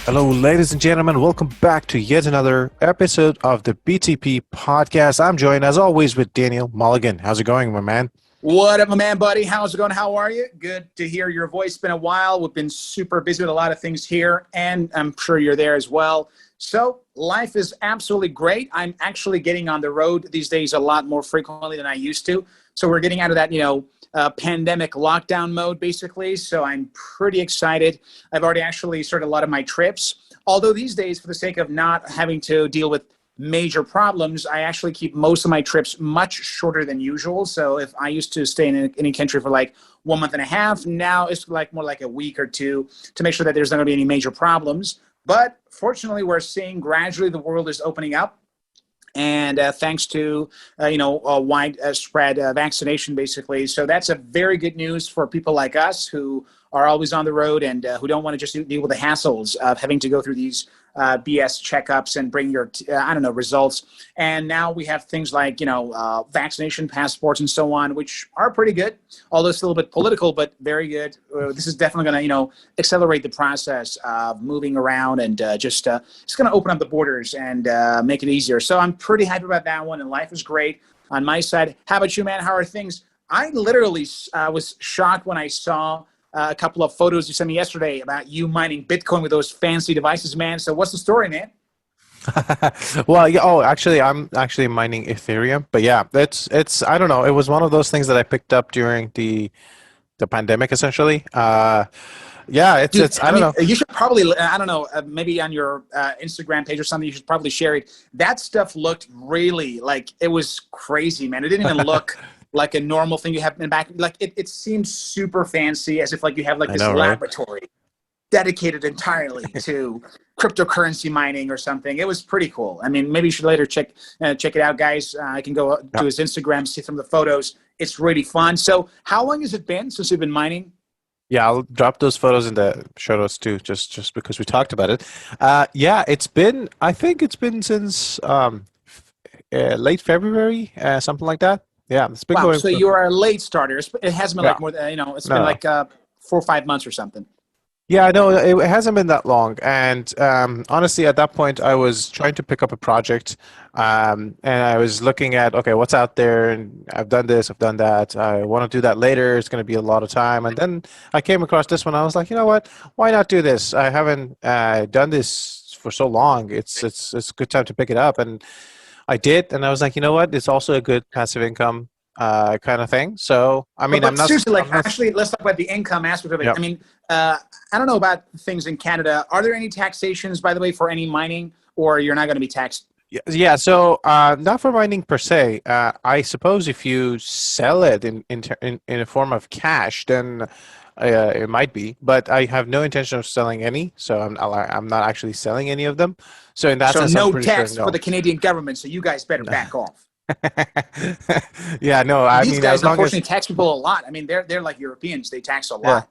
Hello, ladies and gentlemen. Welcome back to yet another episode of the BTP podcast. I'm joined, as always, with Daniel Mulligan. How's it going, my man? What up, my man, buddy? How's it going? How are you? Good to hear your voice. It's been a while. We've been super busy with a lot of things here, and I'm sure you're there as well. So life is absolutely great. I'm actually getting on the road these days a lot more frequently than I used to. So we're getting out of that, pandemic lockdown mode, basically. So I'm pretty excited. I've already actually started a lot of my trips. Although these days, for the sake of not having to deal with major problems, I actually keep most of my trips much shorter than usual. So if I used to stay in any country for like 1.5 months, now it's like more like a week or two to make sure that there's not going to be any major problems. But fortunately, we're seeing gradually the world is opening up. And thanks to, a widespread vaccination, basically. So that's a very good news for people like us who are always on the road and who don't want to just deal with the hassles of having to go through these BS checkups and bring your, results. And now we have things like, vaccination passports and so on, which are pretty good, although it's a little bit political, but very good. This is definitely going to, accelerate the process of moving around and it's going to open up the borders and make it easier. So I'm pretty happy about that one, and life is great on my side. How about you, man? How are things? I literally was shocked when I saw a couple of photos you sent me yesterday about you mining Bitcoin with those fancy devices, man. So what's the story, man? Well, yeah. Oh, actually, I'm actually mining Ethereum. But yeah, it's. I don't know. It was one of those things that I picked up during the pandemic, essentially. Yeah, Dude, it's. I don't know. you should probably, I don't know, maybe on your Instagram page or something, you should probably share it. That stuff looked really like it was crazy, man. It didn't even look like a normal thing you have in back. Like it seemed super fancy, as if like you have like I this know, right? laboratory dedicated entirely to cryptocurrency mining or something. It was pretty cool. I mean, maybe you should later check it out, guys. I can go Yeah. to his Instagram, see some of the photos. It's really fun. So how long has it been since you've been mining? Yeah, I'll drop those photos in the show notes too, just because we talked about it. Yeah, it's been. I think it's been since late February, something like that. Yeah, it's been Wow, going so for. you're a late starter. It hasn't been Yeah, like more than, it's been no. like 4 or 5 months or something. Yeah, no, it hasn't been that long. And honestly, at that point, I was trying to pick up a project, and I was looking at, okay, what's out there, and I've done this, I've done that. I want to do that later. It's going to be a lot of time. And then I came across this one. I was like, you know what? Why not do this? I haven't done this for so long. It's a good time to pick it up, and I did. And I was like, you know what? It's also a good passive income kind of thing. So, I mean, But seriously, I'm like not. actually, let's talk about the income aspect of it. Yeah. I mean, I don't know about things in Canada. Are there any taxations, by the way, for any mining, or you're not going to be taxed? Yeah, so not for mining per se. I suppose if you sell it in a form of cash, then it might be. But I have no intention of selling any, so I'm not actually selling any of them. So in that So sense, I'm no pretty sure tax for no. the Canadian government. So you guys better back off. Yeah, no. I These mean, as guys, long as unfortunately, tax people a lot. I mean, they're like Europeans. They tax a yeah, lot.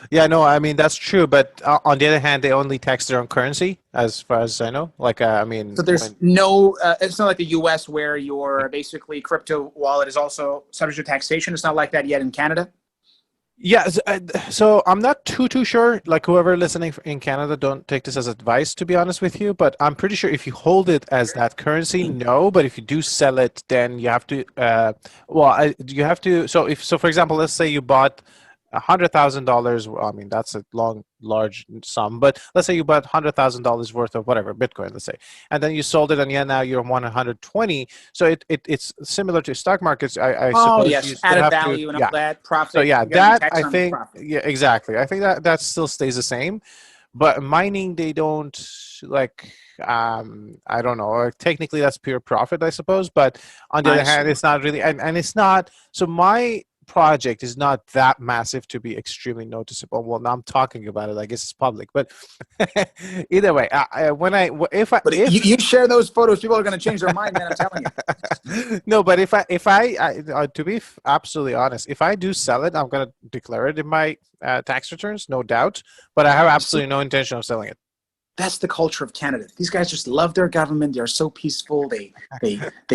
yeah, no. I mean, that's true. But on the other hand, they only tax their own currency, as far as I know. Like, I mean, So there's when no, it's not like the US where your basically crypto wallet is also subject to taxation. It's not like that yet in Canada. Yeah, so I'm not too sure. Like whoever listening in Canada, don't take this as advice, to be honest with you. But I'm pretty sure if you hold it as that currency, no. But if you do sell it, then you have to. You have to. So if so, for example, let's say you bought $100,000. I mean, that's a large sum. But let's say you bought $100,000 worth of whatever Bitcoin, let's say, and then you sold it, and yeah, now you're 120. So it's similar to stock markets. I Oh suppose you yes, still added have to. value and all Yeah. that So profit. yeah, You got to be that I taxed on the think, profit. yeah, exactly. I think that still stays the same. But mining, they don't like. I don't know. Technically, that's pure profit, I suppose. But on the I other hand, see. it's not really, and it's not. So my project is not that massive to be extremely noticeable. Well, now I'm talking about it. I guess it's public, but either way, when I But if you share those photos, people are going to change their mind, man. I'm telling you. no, but if I to be absolutely honest, if I do sell it, I'm going to declare it in my tax returns, no doubt. But I have See, absolutely no intention of selling it. that's the culture of Canada. These guys just love their government. They're so peaceful. They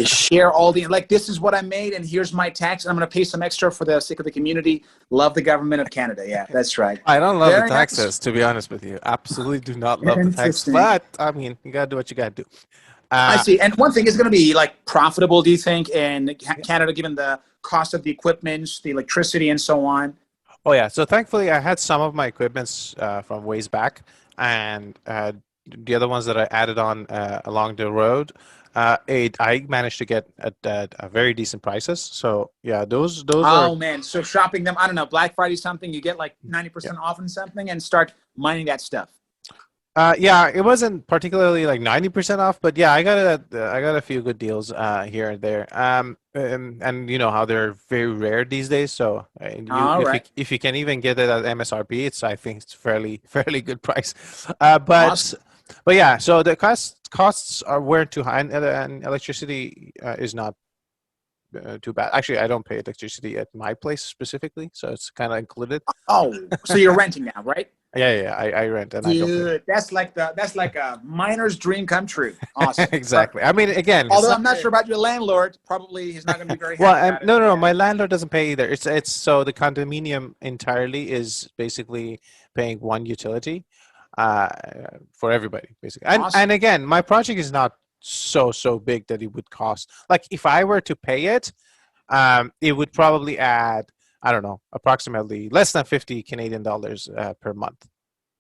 share all the, like, this is what I made and here's my tax and I'm going to pay some extra for the sake of the community. Love the government of Canada. Yeah, that's right. I don't love the Very nice. taxes, to be honest with you. Absolutely do not love the tax, Interesting. but I mean, you gotta do what you gotta do. I Uh, see. And one thing is going to be like profitable, do you think, in Canada, given the cost of the equipment, the electricity, and so on? oh yeah, so thankfully I had some of my equipments from ways back, and the other ones that I added on along the road, I managed to get at a very decent prices. So yeah, those are Oh man, so shopping them, I don't know, Black Friday something, you get like yeah. 90% off on something and start mining that stuff. Yeah, it wasn't particularly like 90% off, but yeah, I got a few good deals here and there. And you know how they're very rare these days, so you All right. if you can even get it at MSRP, it's I think it's fairly good price. Awesome. But yeah, so the costs are weren't too high, and electricity is not too bad. Actually, I don't pay electricity at my place specifically, so it's kind of included. Oh, so you're renting now, right? Yeah, I rent and I don't pay. Dude, that's like a miner's dream come true. Awesome. Exactly. I mean, again, it's Although not. I'm not sure about your landlord. Probably he's not going to be very Well, happy about it. no, But no, no. yeah. My landlord doesn't pay either. It's so the condominium entirely is basically paying one utility, uh, for everybody, basically. And Awesome. again, my project is not so big that it would cost. Like if I were to pay it, it would probably add, I don't know, approximately less than 50 Canadian dollars per month.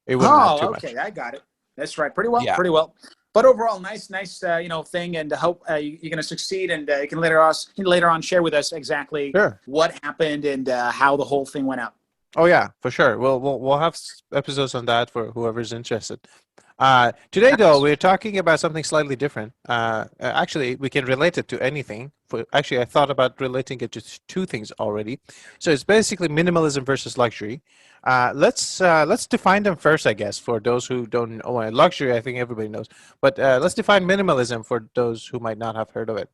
It wouldn't add too Oh, much. okay. I got it. That's right. Pretty well. Yeah. Pretty well. But overall, nice, thing, and hope you're going to succeed. And you can later on share with us exactly Sure. what happened and how the whole thing went out. Oh yeah, for sure. We'll have episodes on that for whoever's interested. Today, though, Nice. we're talking about something slightly different. Actually, we can relate it to anything. Actually, I thought about relating it to two things already. So it's basically minimalism versus luxury. Let's define them first, I guess, for those who don't know. Luxury, I think everybody knows, but let's define minimalism for those who might not have heard of it.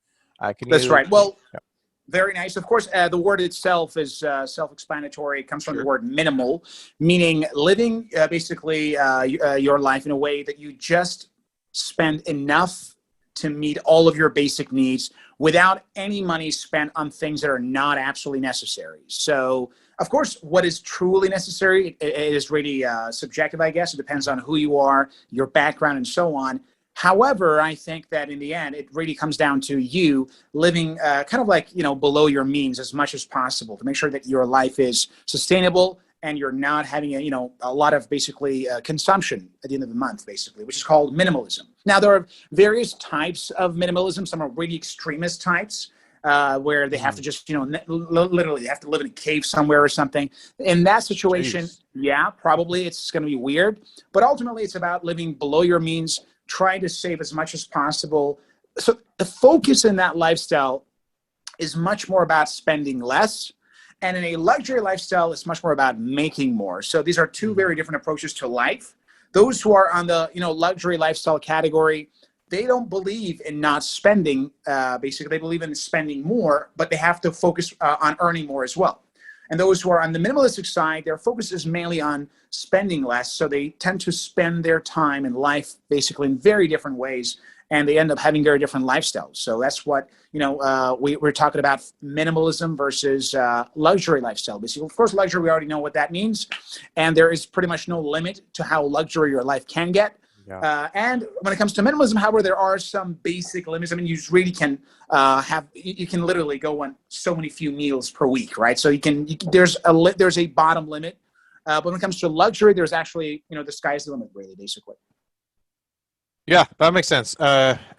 Can That's you? right. Well, Yeah, very nice. Of course, the word itself is self-explanatory. It comes from the sure. word minimal, meaning living your life in a way that you just spend enough to meet all of your basic needs without any money spent on things that are not absolutely necessary. So, of course, what is truly necessary, it is really subjective, I guess. It depends on who you are, your background, and so on. However, I think that in the end, it really comes down to you living kind of like, below your means as much as possible to make sure that your life is sustainable and you're not having a lot of basically consumption at the end of the month, basically, which is called minimalism. Now, there are various types of minimalism. Some are really extremist types where they have to Mm, just, literally they have to live in a cave somewhere or something. In that situation, jeez. yeah, probably it's going to be weird. But ultimately, it's about living below your means, trying to save as much as possible. So the focus in that lifestyle is much more about spending less. And in a luxury lifestyle, it's much more about making more. So these are two Mhm. very different approaches to life. Those who are on the luxury lifestyle category, they don't believe in not spending. Basically, they believe in spending more, but they have to focus on earning more as well. And those who are on the minimalistic side, their focus is mainly on spending less. So they tend to spend their time and life basically in very different ways. And they end up having very different lifestyles. So that's what, we're talking about minimalism versus luxury lifestyle. Basically, of course, luxury, we already know what that means. And there is pretty much no limit to how luxury your life can get. Yeah. And when it comes to minimalism, however, there are some basic limits. I mean, you really can you can literally go on so many few meals per week, right? So there's a bottom limit. But when it comes to luxury, there's actually, the sky's the limit, really, basically. Yeah, that makes sense.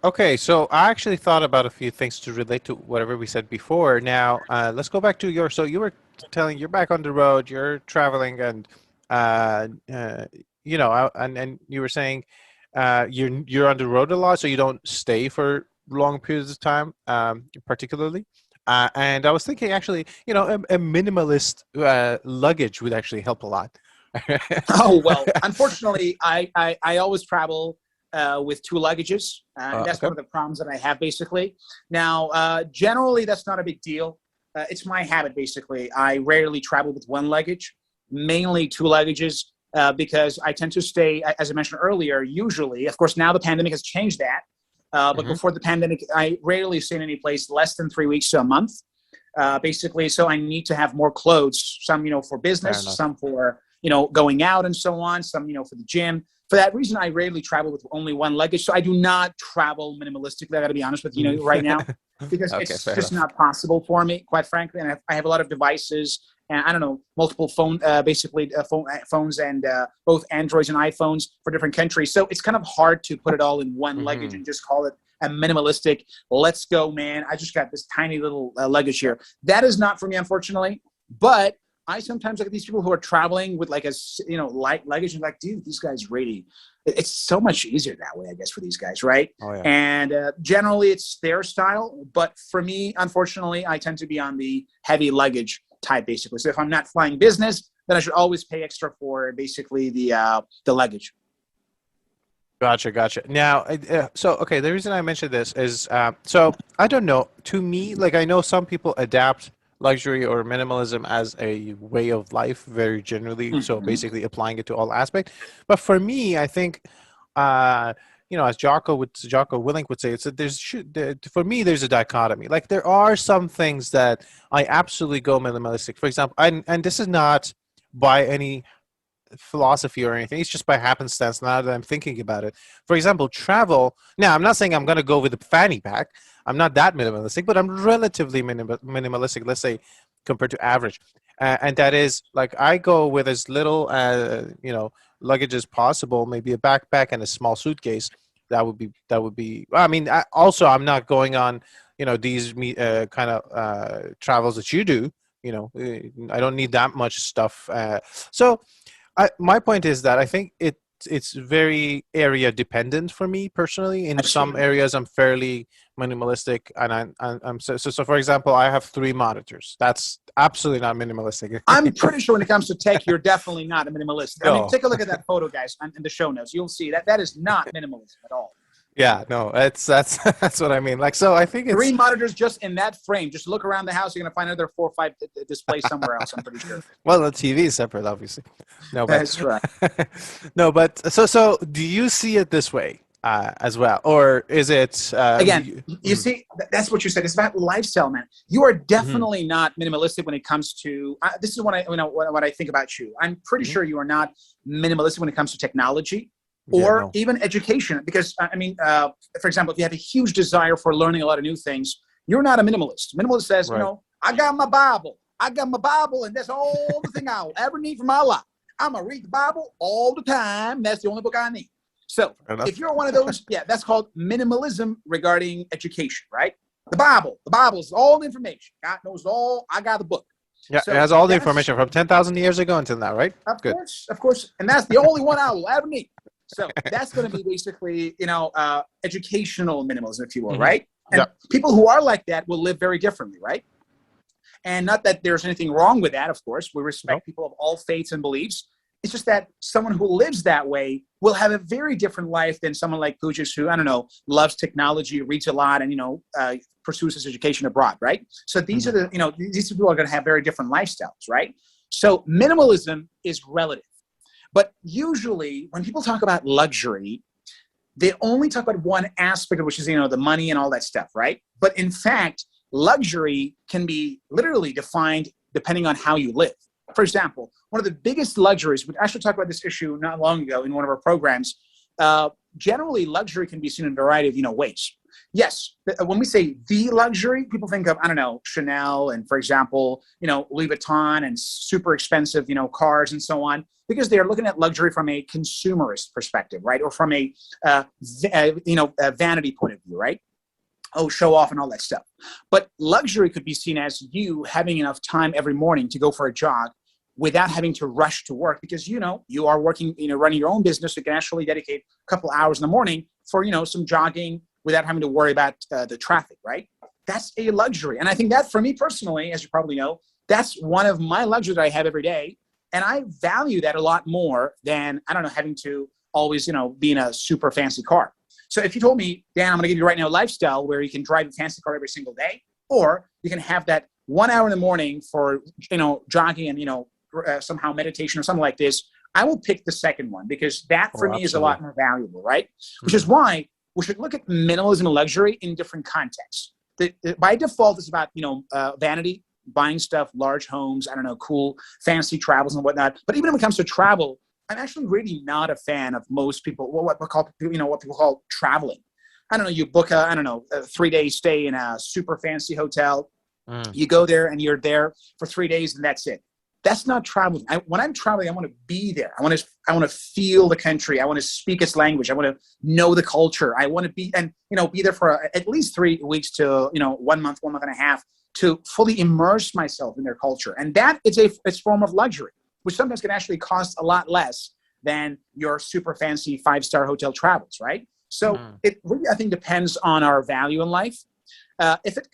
Okay, so I actually thought about a few things to relate to whatever we said before. Now, let's go back to so you were telling you're back on the road, you're traveling, and uh, uh, and you were saying you're on the road a lot, so you don't stay for long periods of time, particularly. And I was thinking, actually, a minimalist luggage would actually help a lot. Oh, well, unfortunately, I always travel with two luggages. And that's Okay. one of the problems that I have, basically. Now, generally, that's not a big deal. It's my habit, basically. I rarely travel with one luggage, mainly two luggages. because I tend to stay, as I mentioned earlier, usually, of course, now the pandemic has changed that. But before the pandemic, I rarely stayed in any place less than 3 weeks to a month, basically. So I need to have more clothes, some, for business, some for, going out and so on, some, for the gym. For that reason, I rarely travel with only one luggage. So I do not travel minimalistically. I got to be honest with you, right now, because it's just not possible for me, quite frankly. And I have a lot of devices, and I don't know, multiple phones and both Androids and iPhones for different countries. So it's kind of hard to put it all in one luggage and just call it a minimalistic, let's go, man. I just got this tiny little luggage here. That is not for me, unfortunately. But I sometimes look at these people who are traveling with like a, light luggage and like, dude, these guys really, it's so much easier that way, I guess, for these guys, right? Oh, yeah. And generally it's their style. But for me, unfortunately, I tend to be on the heavy luggage type, basically. So if I'm not flying business, then I should always pay extra for basically the luggage. Gotcha. Now, okay, the reason I mentioned this is, so I don't know, to me, like I know some people adapt luxury or minimalism as a way of life very generally, so basically applying it to all aspects. But for me, I think, as Jocko Willink would say, it's that for me, there's a dichotomy. Like there are some things that I absolutely go minimalistic. For example, and this is not by any philosophy or anything, it's just by happenstance now that I'm thinking about it. For example, travel. Now, I'm not saying I'm going to go with a fanny pack. I'm not that minimalistic, but I'm relatively minimalistic, let's say, compared to average. And that is, like, I go with as little, luggage as possible, maybe a backpack and a small suitcase. That would be, I mean, I'm not going on, these kind of travels that you do. I don't need that much stuff. My point is that I think it's very area dependent for me personally. In some areas, I'm fairly minimalistic, and I'm so for example, I have 3 monitors. That's absolutely not minimalistic. I'm pretty sure when it comes to tech, you're definitely not a minimalist. No. I mean, take a look at that photo, guys, in the show notes. You'll see that is not minimalism at all. Yeah, no, that's what I mean. Like, so I think it's 3 monitors just in that frame. Just look around the house. You're going to find another 4 or 5 displays somewhere else, I'm pretty sure. Well, the TV is separate, obviously. No, but that's right. No, but so do you see it this way as well? Or is it... Again, you see, that's what you said. It's about lifestyle, man. You are definitely not minimalistic when it comes to... this is what I think about you. I'm pretty sure you are not minimalistic when it comes to technology. Or even education, because for example, if you have a huge desire for learning a lot of new things, you're not a minimalist. Minimalist says, I got my Bible, and that's all the thing I'll ever need for my life. I'm gonna read the Bible all the time. That's the only book I need. So if you're one of those, that's called minimalism regarding education, right? The Bible is all the information. God knows all. I got the book. Yeah, so it has all the information from 10,000 years ago until now, right? Of course, and that's the only one I will ever need. So that's going to be basically, educational minimalism, if you will, right? And people who are like that will live very differently, right? And not that there's anything wrong with that, of course. We respect people of all faiths and beliefs. It's just that someone who lives that way will have a very different life than someone like Pouya, who, I don't know, loves technology, reads a lot, and, pursues his education abroad, right? So these are these people are going to have very different lifestyles, right? So minimalism is relative. But usually when people talk about luxury, they only talk about one aspect of which is, the money and all that stuff, right? But in fact, luxury can be literally defined depending on how you live. For example, one of the biggest luxuries, we actually talked about this issue not long ago in one of our programs. Generally, luxury can be seen in a variety of, ways. Yes, when we say the luxury, people think of, I don't know, Chanel and, for example, Louis Vuitton and super expensive, cars and so on, because they're looking at luxury from a consumerist perspective, right? Or from a vanity point of view, right? Oh, show off and all that stuff. But luxury could be seen as you having enough time every morning to go for a jog without having to rush to work because, you are working, running your own business. You can actually dedicate a couple hours in the morning for, some jogging without having to worry about the traffic, right? That's a luxury. And I think that for me personally, as you probably know, that's one of my luxuries that I have every day. And I value that a lot more than, I don't know, having to always, be in a super fancy car. So if you told me, Dan, I'm going to give you right now a lifestyle where you can drive a fancy car every single day, or you can have that 1 hour in the morning for, jogging and, somehow meditation or something like this, I will pick the second one because that for Oh, me is a lot absolutely. more valuable, right? Which is why we should look at minimalism and luxury in different contexts. By default, it's about, vanity, buying stuff, large homes, I don't know, cool, fancy travels and whatnot. But even when it comes to travel, I'm actually really not a fan of most people, what people call traveling. I don't know, you book a 3-day stay in a super fancy hotel. Mm. You go there and you're there for 3 days and that's it. That's not traveling. When I'm traveling, I want to be there. I want to feel the country. I want to speak its language. I want to know the culture. I want to be be there for at least 3 weeks to 1 month, 1 month and a half to fully immerse myself in their culture. And that is it's form of luxury, which sometimes can actually cost a lot less than your super fancy 5-star hotel travels, right? So it really, I think, depends on our value in life. If it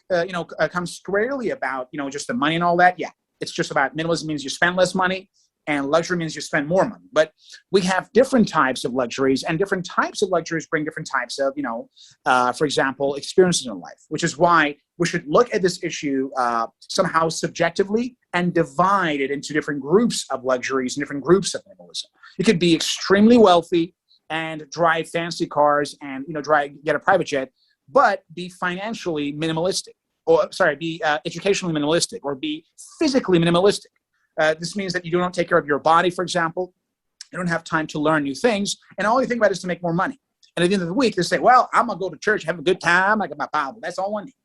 comes squarely about just the money and all that, yeah, it's just about minimalism means you spend less money, and luxury means you spend more money. But we have different types of luxuries, and different types of luxuries bring different types of for example, experiences in life. Which is why we should look at this issue somehow subjectively and divide it into different groups of luxuries and different groups of minimalism. You could be extremely wealthy and drive fancy cars and get a private jet, but be financially minimalistic, or be educationally minimalistic, or be physically minimalistic. This means that you don't take care of your body, for example. You don't have time to learn new things, and all you think about is to make more money. And at the end of the week, they say, well, I'm going to go to church, have a good time, I got my Bible. That's all I need.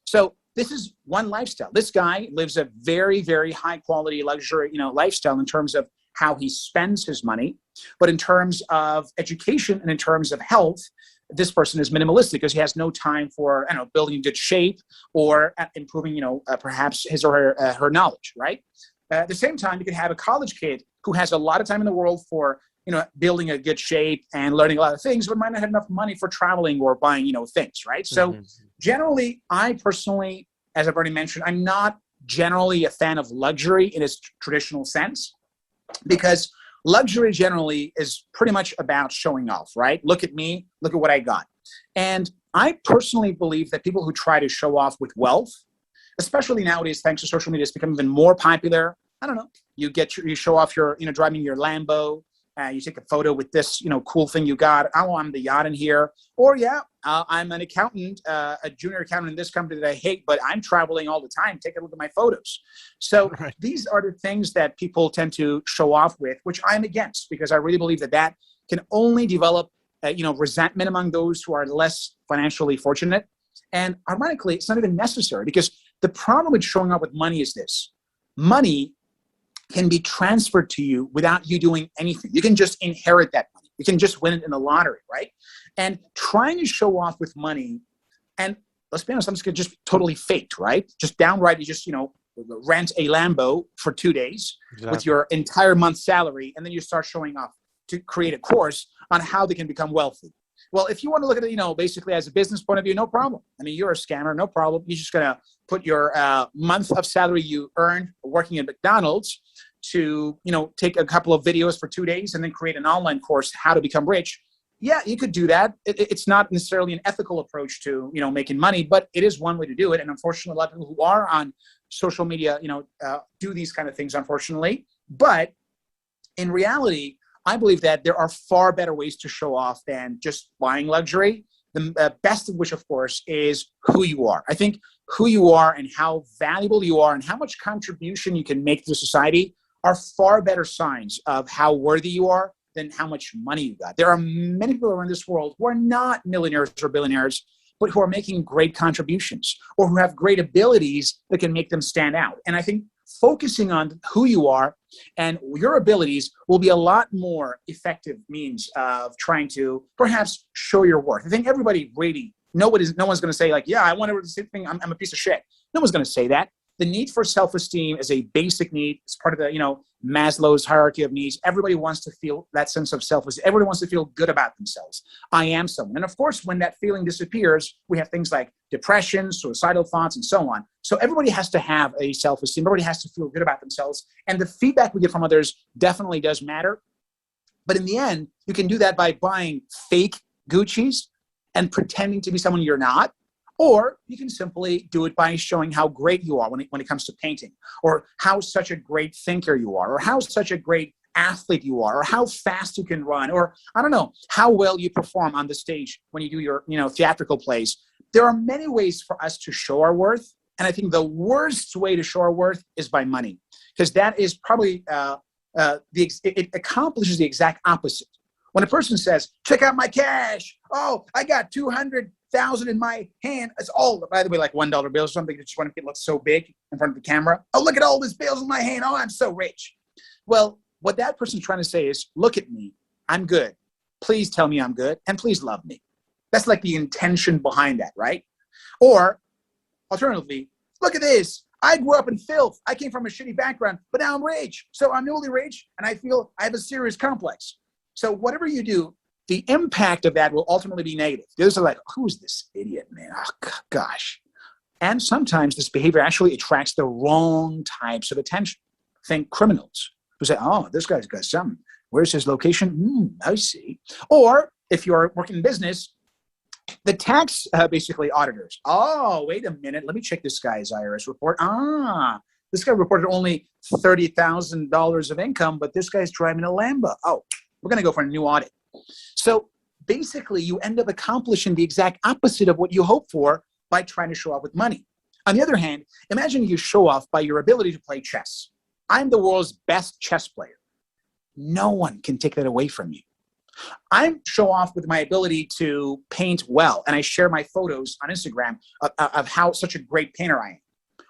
So this is one lifestyle. This guy lives a very, very high quality luxury, lifestyle in terms of how he spends his money. But in terms of education and in terms of health, this person is minimalistic because he has no time for, building in good shape or improving, perhaps his or her knowledge, right? At the same time, you could have a college kid who has a lot of time in the world for, building a good shape and learning a lot of things, but might not have enough money for traveling or buying, things, right? So generally, I personally, as I've already mentioned, I'm not generally a fan of luxury in its traditional sense, because luxury generally is pretty much about showing off, right? Look at me, look at what I got. And I personally believe that people who try to show off with wealth, especially nowadays, thanks to social media, it's become even more popular. I don't know. You show off your, driving your Lambo. You take a photo with this, cool thing you got. Oh, I'm the yacht in here. Or I'm an accountant, a junior accountant in this company that I hate, but I'm traveling all the time. Take a look at my photos. So these are the things that people tend to show off with, which I'm against, because I really believe that can only develop, resentment among those who are less financially fortunate. And ironically, it's not even necessary, because the problem with showing up with money is this: money can be transferred to you without you doing anything. You can just inherit that money. You can just win it in the lottery, right? And trying to show off with money, and let's be honest, I'm just totally faked, right? Just downright, you just, rent a Lambo for 2 days with your entire month's salary, and then you start showing off to create a course on how they can become wealthy. Well, if you want to look at it, basically as a business point of view, no problem. I mean, you're a scammer, no problem. You're just going to put your month of salary you earned working at McDonald's to, take a couple of videos for 2 days and then create an online course, how to become rich. Yeah, you could do that. It's not necessarily an ethical approach to, making money, but it is one way to do it. And unfortunately, a lot of people who are on social media, do these kind of things, unfortunately. But in reality, I believe that there are far better ways to show off than just buying luxury. The best of which, of course, is who you are. I think who you are and how valuable you are and how much contribution you can make to society are far better signs of how worthy you are than how much money you got. There are many people around this world who are not millionaires or billionaires, but who are making great contributions or who have great abilities that can make them stand out. And I think focusing on who you are and your abilities will be a lot more effective means of trying to perhaps show your worth. I think everybody really, no one's going to say like, yeah, I want to say thing, I'm a piece of shit. No one's going to say that. The need for self-esteem is a basic need. It's part of the, Maslow's hierarchy of needs. Everybody wants to feel that sense of self-esteem. Everybody wants to feel good about themselves. I am someone. And of course, when that feeling disappears, we have things like depression, suicidal thoughts, and so on. So everybody has to have a self-esteem. Everybody has to feel good about themselves. And the feedback we get from others definitely does matter. But in the end, you can do that by buying fake Gucci's and pretending to be someone you're not. Or you can simply do it by showing how great you are when it comes to painting, or how such a great thinker you are, or how such a great athlete you are, or how fast you can run, or I don't know, how well you perform on the stage when you do your, theatrical plays. There are many ways for us to show our worth. And I think the worst way to show our worth is by money, because that is probably, it accomplishes the exact opposite. When a person says, check out my cash. Oh, I got 200,000 in my hand. It's all, by the way, like $1 bills or something. They just want to make it look so big in front of the camera. Oh, look at all these bills in my hand. Oh, I'm so rich. Well, what that person's trying to say is, look at me. I'm good. Please tell me I'm good. And please love me. That's like the intention behind that, right? Or alternatively, look at this. I grew up in filth. I came from a shitty background, but now I'm rich. So I'm newly rich, and I feel I have a serious complex. So whatever you do, the impact of that will ultimately be negative. The others are like, who's this idiot, man? Oh, gosh. And sometimes this behavior actually attracts the wrong types of attention. Think criminals who say, oh, this guy's got something. Where's his location? I see. Or if you're working in business, the tax basically auditors. Oh, wait a minute. Let me check this guy's IRS report. This guy reported only $30,000 of income, but this guy's driving a Lambo. Oh, we're going to go for a new audit. So basically, you end up accomplishing the exact opposite of what you hope for by trying to show off with money. On the other hand, imagine you show off by your ability to play chess. I'm the world's best chess player. No one can take that away from you. I show off with my ability to paint well, and I share my photos on Instagram of how such a great painter I am.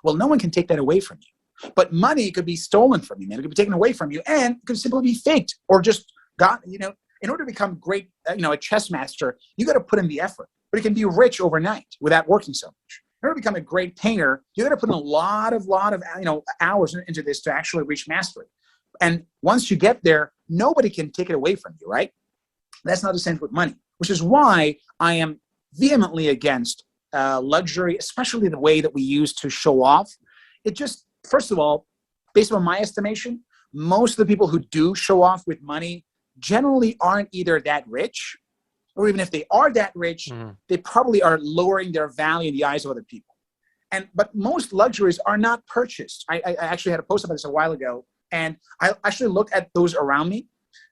Well, no one can take that away from you. But money could be stolen from you, man. It could be taken away from you, and it could simply be faked or just got, in order to become great, a chess master, you got to put in the effort. But it can be rich overnight without working so much. In order to become a great painter, you got to put in a lot of hours into this to actually reach mastery. And once you get there, nobody can take it away from you, right? That's not the same with money, which is why I am vehemently against luxury, especially the way that we use to show off. It just, first of all, based on my estimation, most of the people who do show off with money generally aren't either that rich, or even if they are that rich, they probably are lowering their value in the eyes of other people. But most luxuries are not purchased. I actually had a post about this a while ago, and I actually looked at those around me,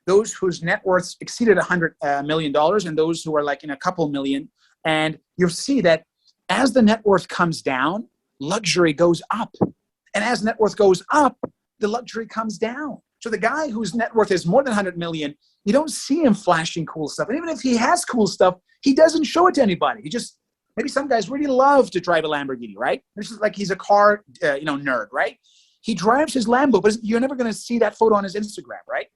those whose net worths exceeded $100 million, and those who are like in a couple million. And you'll see that as the net worth comes down, luxury goes up. And as net worth goes up, the luxury comes down. So the guy whose net worth is more than 100 million, you don't see him flashing cool stuff. And even if he has cool stuff, he doesn't show it to anybody. He just, maybe some guys really love to drive a Lamborghini, right? This is like he's a car, nerd, right? He drives his Lambo, but you're never going to see that photo on his Instagram, right?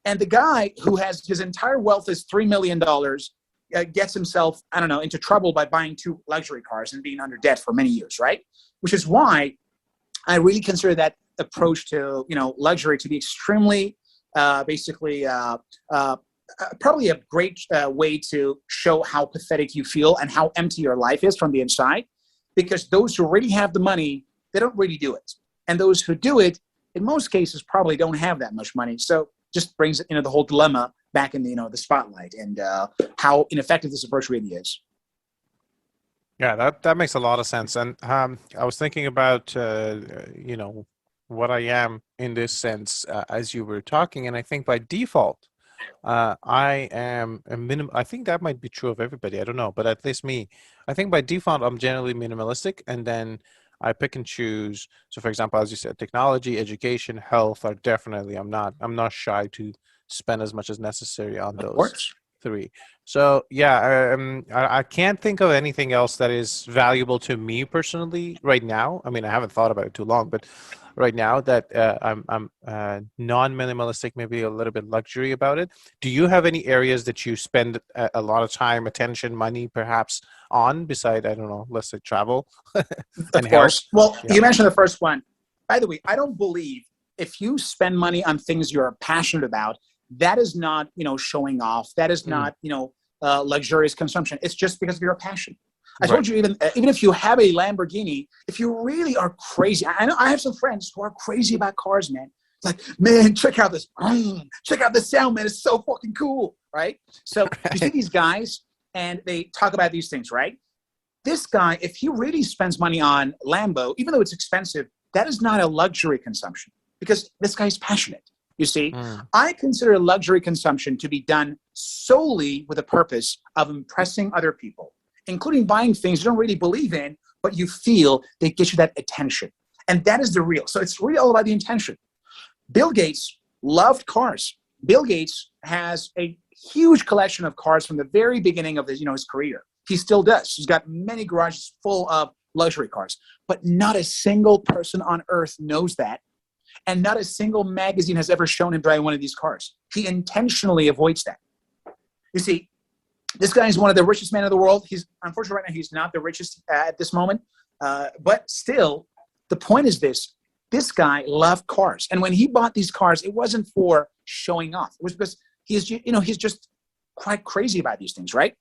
And the guy who has his entire wealth is $3 million, gets himself, into trouble by buying 2 luxury cars and being under debt for many years, right? Which is why I really consider that approach to, luxury to be extremely, probably a great way to show how pathetic you feel and how empty your life is from the inside. Because those who already have the money, they don't really do it. And those who do it, in most cases, probably don't have that much money. So just brings, the whole dilemma back in the, the spotlight, and how ineffective this approach really is. Yeah, that makes a lot of sense. And I was thinking about, what I am in this sense as you were talking. And I think by default, I am I think that might be true of everybody. I don't know, but at least me, I think by default, I'm generally minimalistic. And then I pick and choose. So for example, as you said, technology, education, health are definitely, I'm not shy to spend as much as necessary on those 3. So yeah, I can't think of anything else that is valuable to me personally right now. I mean, I haven't thought about it too long, but right now that I'm non-minimalistic, maybe a little bit luxury about it. Do you have any areas that you spend a lot of time, attention, money, perhaps on beside, I don't know, let's say travel? Of course. Well, you mentioned the first one. By the way, I don't believe if you spend money on things you're passionate about, that is not, showing off. That is not, luxurious consumption. It's just because of your passion. I told you, even if you have a Lamborghini, if you really are crazy, I know I have some friends who are crazy about cars, man. It's like, man, check out this, check out the sound, man. It's so fucking cool, right? So you see these guys, and they talk about these things, right? This guy, if he really spends money on Lambo, even though it's expensive, that is not a luxury consumption, because this guy's passionate. You see, Mm. I consider luxury consumption to be done solely with the purpose of impressing other people, including buying things you don't really believe in, but you feel they get you that attention. And that is the real. So it's really all about the intention. Bill Gates loved cars. Bill Gates has a huge collection of cars from the very beginning of his, his career. He still does. He's got many garages full of luxury cars, but not a single person on earth knows that. And not a single magazine has ever shown him driving one of these cars. He intentionally avoids that. You see, this guy is one of the richest men in the world. He's unfortunately right now, he's not the richest at this moment. But still, the point is this. This guy loved cars. And when he bought these cars, it wasn't for showing off. It was because he's just quite crazy about these things, right?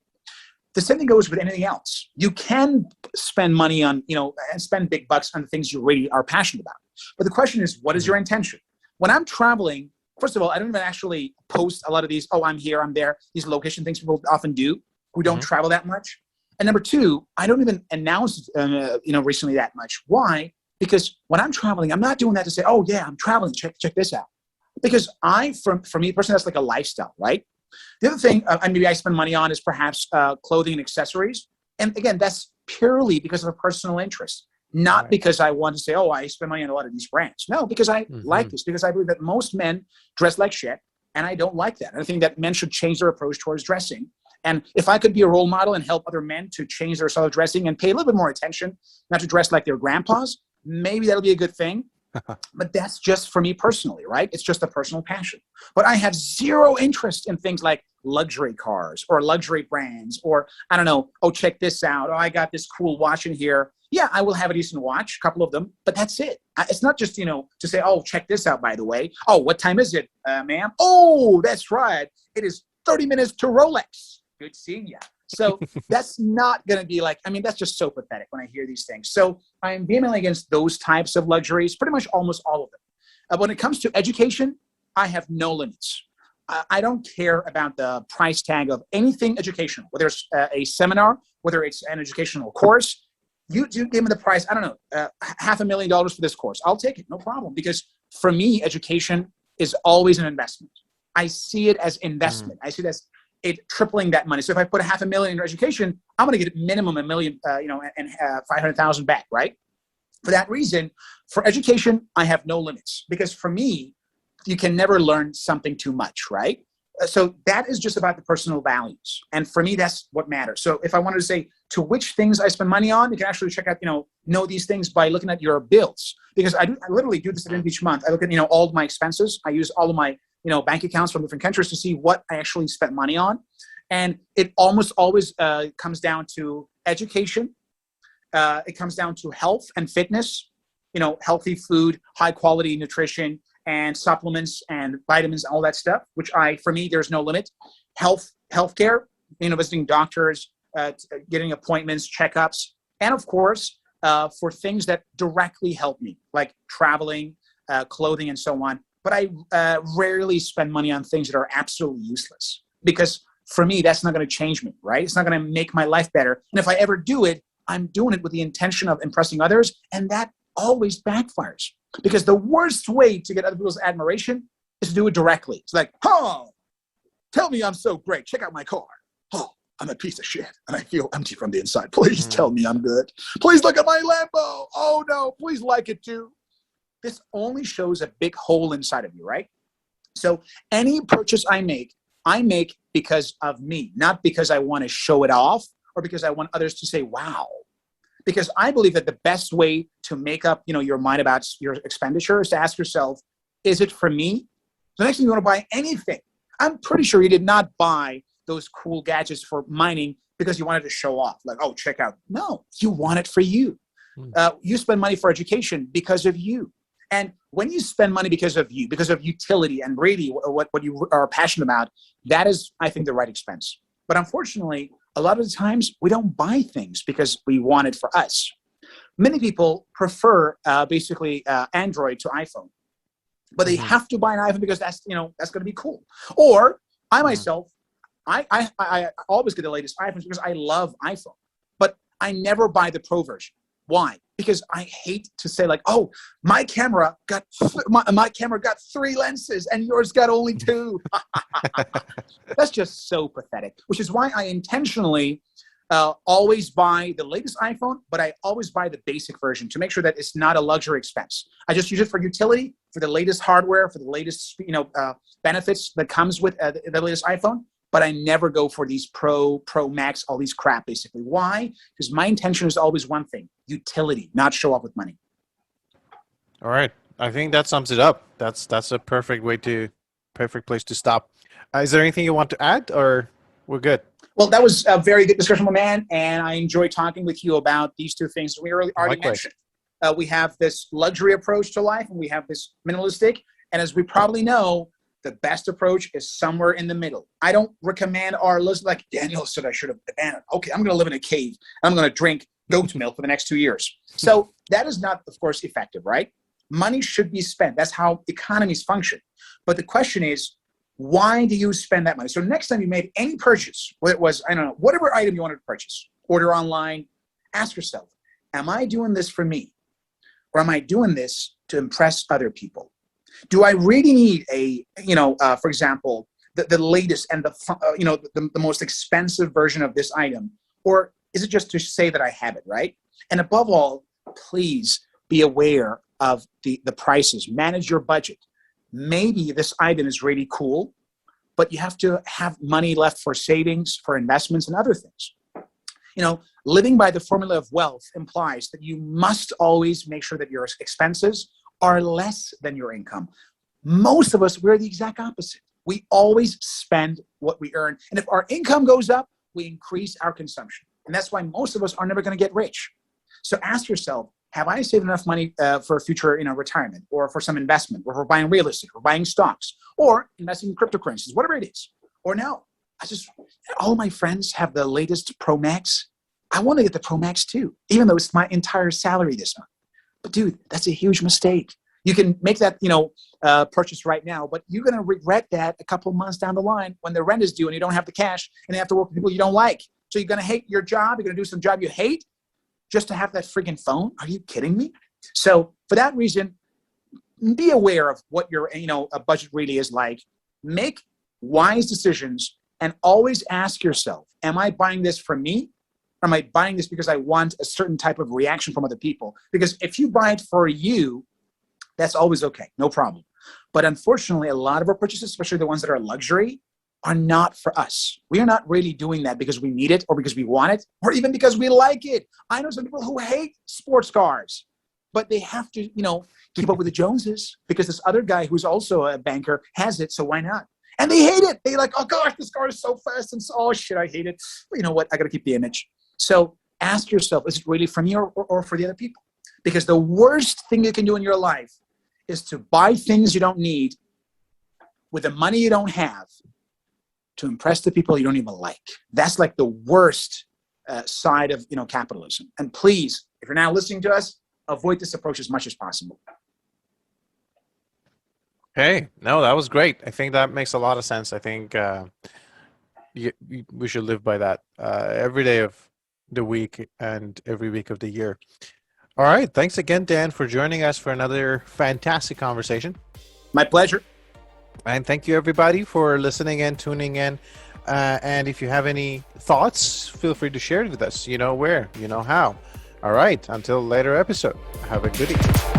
The same thing goes with anything else. You can spend money on, and spend big bucks on things you really are passionate about. But the question is, what is your intention? When I'm traveling, first of all, I don't even actually post a lot of these, oh, I'm here, I'm there, these location things people often do who don't travel that much. And number two, I don't even announce, recently that much. Why? Because when I'm traveling, I'm not doing that to say, oh yeah, I'm traveling, check this out. Because for me personally, that's like a lifestyle, right? The other thing maybe I spend money on is perhaps clothing and accessories. And again, that's purely because of a personal interest, not because I want to say, oh, I spend money on a lot of these brands. No, because I like this, because I believe that most men dress like shit, and I don't like that. I think that men should change their approach towards dressing. And if I could be a role model and help other men to change their style of dressing and pay a little bit more attention, not to dress like their grandpas, maybe that'll be a good thing. But that's just for me personally, right? It's just a personal passion. But I have zero interest in things like luxury cars or luxury brands, or I don't know, oh, check this out. Oh, I got this cool watch in here. Yeah, I will have a decent watch, a couple of them, but that's it. It's not just, to say, oh, check this out, by the way. Oh, what time is it, ma'am? Oh, that's right. It is 30 minutes to Rolex. Good seeing you. So that's not going to be like, that's just so pathetic when I hear these things. So I'm vehemently against those types of luxuries, pretty much almost all of them. When it comes to education, I have no limits. I don't care about the price tag of anything educational, whether it's a seminar, whether it's an educational course. You do give me the price, I don't know, $500,000 for this course. I'll take it, no problem. Because for me, education is always an investment. I see it as investment. I see it as tripling that money. So if I put $500,000 in education, I'm going to get minimum $1 million, and 500,000 back, right? For that reason, for education, I have no limits, because for me, you can never learn something too much, right? So that is just about the personal values. And for me, that's what matters. So if I wanted to say to which things I spend money on, you can actually check out, know these things by looking at your bills, because I literally do this at the end of each month. I look at, all of my expenses. I use all of my, bank accounts from different countries to see what I actually spent money on. And it almost always comes down to education. It comes down to health and fitness, healthy food, high quality nutrition, and supplements and vitamins, all that stuff, which for me, there's no limit. Healthcare, visiting doctors, getting appointments, checkups, and of course, for things that directly help me, like traveling, clothing, and so on. But I rarely spend money on things that are absolutely useless, because for me, that's not going to change me, right? It's not going to make my life better. And if I ever do it, I'm doing it with the intention of impressing others, and that always backfires. Because the worst way to get other people's admiration is to do it directly. It's like, oh, tell me I'm so great. Check out my car. Oh, I'm a piece of shit, and I feel empty from the inside. Please tell me I'm good. Please look at my Lambo. Oh, no, please like it too. This only shows a big hole inside of you, right? So any purchase I make because of me, not because I want to show it off or because I want others to say, wow. Because I believe that the best way to make up, your mind about your expenditure is to ask yourself, is it for me? The next thing you want to buy anything. I'm pretty sure you did not buy those cool gadgets for mining because you wanted to show off. Like, oh, check out. No, you want it for you. You spend money for education because of you. And when you spend money because of you, because of utility and really what you are passionate about, that is, I think, the right expense. But unfortunately, a lot of the times we don't buy things because we want it for us. Many people prefer Android to iPhone, but they have to buy an iPhone because that's going to be cool. Or I myself, I always get the latest iPhones because I love iPhone, but I never buy the Pro version. Why? because I hate to say like, oh, my camera got 3 lenses and yours got only 2. That's just so pathetic, which is why I intentionally always buy the latest iPhone, but I always buy the basic version to make sure that it's not a luxury expense. I just use it for utility, for the latest hardware, for the latest benefits that comes with the latest iPhone. But I never go for these Pro Max, all these crap, basically. Why? Because my intention is always one thing: utility, not show off with money. All right. I think that sums it up. That's a perfect place to stop. Is there anything you want to add, or we're good? Well, that was a very good discussion, my man, and I enjoyed talking with you about these 2 things we already mentioned. We have this luxury approach to life, and we have this minimalistic. And as we probably know, the best approach is somewhere in the middle. I don't recommend our list like Daniel said I should have abandoned. Okay, I'm going to live in a cave. I'm going to drink goat's milk for the next 2 years. So that is not, of course, effective, right? Money should be spent. That's how economies function. But the question is, why do you spend that money? So next time you made any purchase, whether it was, I don't know, whatever item you wanted to purchase, order online, ask yourself, am I doing this for me? Or am I doing this to impress other people? Do I really need for example, the latest and the most expensive version of this item? Or is it just to say that I have it, right? And above all, please be aware of the prices. Manage your budget. Maybe this item is really cool, but you have to have money left for savings, for investments, and other things. Living by the formula of wealth implies that you must always make sure that your expenses are less than your income. Most of us, we're the exact opposite. We always spend what we earn. And if our income goes up, we increase our consumption. And that's why most of us are never going to get rich. So ask yourself, have I saved enough money for a future retirement, or for some investment, or for buying real estate, or buying stocks, or investing in cryptocurrencies, whatever it is? Or no, all my friends have the latest Pro Max. I want to get the Pro Max too, even though it's my entire salary this month. But dude, that's a huge mistake. You can make that, purchase right now, but you're going to regret that a couple of months down the line when the rent is due and you don't have the cash and you have to work with people you don't like. So you're going to hate your job. You're going to do some job you hate just to have that freaking phone. Are you kidding me? So for that reason, be aware of what your, a budget really is like. Make wise decisions and always ask yourself, am I buying this for me? Or am I buying this because I want a certain type of reaction from other people? Because if you buy it for you, that's always okay, no problem. But unfortunately, a lot of our purchases, especially the ones that are luxury, are not for us. We are not really doing that because we need it, or because we want it, or even because we like it. I know some people who hate sports cars, but they have to, keep up with the Joneses because this other guy who's also a banker has it, so why not? And they hate it. They like, oh gosh, this car is so fast, and so, oh shit, I hate it. But you know what? I got to keep the image. So ask yourself, is it really for me or for the other people? Because the worst thing you can do in your life is to buy things you don't need with the money you don't have to impress the people you don't even like. That's like the worst side of capitalism. And please, if you're now listening to us, avoid this approach as much as possible. Hey, no, that was great. I think that makes a lot of sense. I think we should live by that every day of the week and every week of the year. All right. Thanks again, Dan, for joining us for another fantastic conversation. My pleasure. And thank you, everybody, for listening and tuning in. And if you have any thoughts, feel free to share it with us. You know where, you know how. All right. Until later episode. Have a good evening.